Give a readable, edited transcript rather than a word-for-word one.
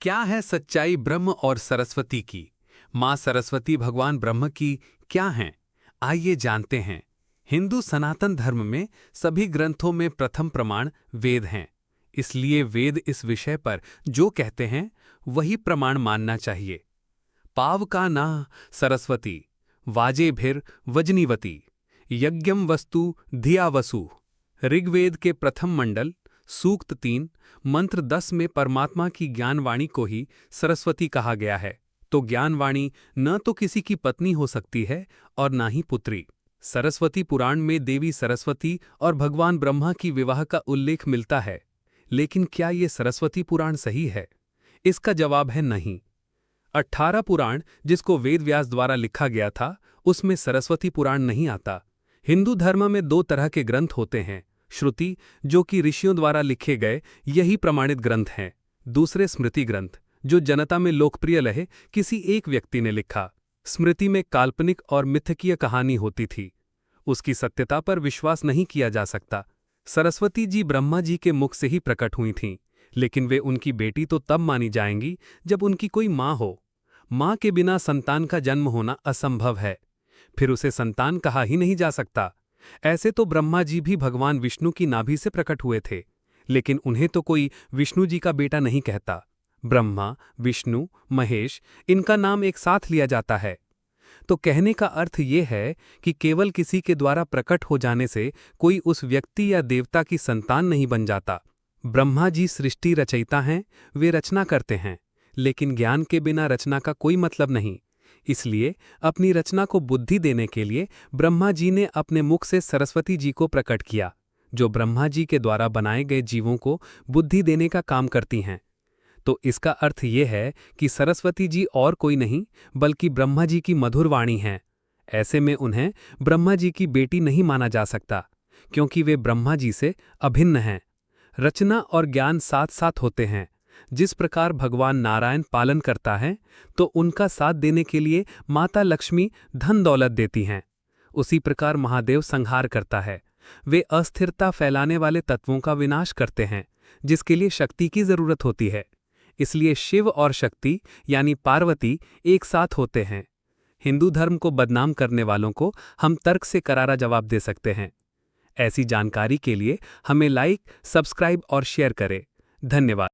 क्या है सच्चाई ब्रह्म और सरस्वती की? मां सरस्वती भगवान ब्रह्म की क्या हैं? आइए जानते हैं। हिंदू सनातन धर्म में सभी ग्रंथों में प्रथम प्रमाण वेद हैं। इसलिए वेद इस विषय पर जो कहते हैं वही प्रमाण मानना चाहिए। पाव का नाह सरस्वती, वाजेभिर वजनीवती, यज्ञम वस्तु धिया वसु। ऋग्वेद के प्रथम मंडल सूक्त 3 मंत्र 10 में परमात्मा की ज्ञानवाणी को ही सरस्वती कहा गया है। तो ज्ञानवाणी न तो किसी की पत्नी हो सकती है और ना ही पुत्री। सरस्वती पुराण में देवी सरस्वती और भगवान ब्रह्मा की विवाह का उल्लेख मिलता है, लेकिन क्या ये सरस्वती पुराण सही है? इसका जवाब है नहीं। 18 पुराण जिसको वेद व्यास द्वारा लिखा गया था, उसमें सरस्वती पुराण नहीं आता। हिंदू धर्म में दो तरह के ग्रंथ होते हैं, श्रुति जो कि ऋषियों द्वारा लिखे गए यही प्रमाणित ग्रंथ हैं, दूसरे स्मृति ग्रंथ जो जनता में लोकप्रिय रहे, किसी एक व्यक्ति ने लिखा। स्मृति में काल्पनिक और मिथकीय कहानी होती थी, उसकी सत्यता पर विश्वास नहीं किया जा सकता। सरस्वती जी ब्रह्मा जी के मुख से ही प्रकट हुई थीं, लेकिन वे उनकी बेटी तो तब मानी जाएंगी जब उनकी कोई माँ हो। माँ के बिना संतान का जन्म होना असंभव है, फिर उसे संतान कहा ही नहीं जा सकता। ऐसे तो ब्रह्मा जी भी भगवान विष्णु की नाभि से प्रकट हुए थे, लेकिन उन्हें तो कोई विष्णु जी का बेटा नहीं कहता। ब्रह्मा, विष्णु, महेश इनका नाम एक साथ लिया जाता है। तो कहने का अर्थ ये है कि केवल किसी के द्वारा प्रकट हो जाने से कोई उस व्यक्ति या देवता की संतान नहीं बन जाता। ब्रह्मा जी सृष्टि रचयिता हैं, वे रचना करते हैं, लेकिन ज्ञान के बिना रचना का कोई मतलब नहीं। इसलिए अपनी रचना को बुद्धि देने के लिए ब्रह्मा जी ने अपने मुख से सरस्वती जी को प्रकट किया, जो ब्रह्मा जी के द्वारा बनाए गए जीवों को बुद्धि देने का काम करती हैं। तो इसका अर्थ ये है कि सरस्वती जी और कोई नहीं बल्कि ब्रह्मा जी की मधुर वाणी हैं। ऐसे में उन्हें ब्रह्मा जी की बेटी नहीं माना जा सकता, क्योंकि वे ब्रह्मा जी से अभिन्न हैं। रचना और ज्ञान साथ साथ होते हैं। जिस प्रकार भगवान नारायण पालन करता है, तो उनका साथ देने के लिए माता लक्ष्मी धन दौलत देती हैं, उसी प्रकार महादेव संहार करता है। वे अस्थिरता फैलाने वाले तत्वों का विनाश करते हैं, जिसके लिए शक्ति की जरूरत होती है। इसलिए शिव और शक्ति यानी पार्वती एक साथ होते हैं। हिंदू धर्म को बदनाम करने वालों को हम तर्क से करारा जवाब दे सकते हैं। ऐसी जानकारी के लिए हमें लाइक, सब्सक्राइब और शेयर करें। धन्यवाद।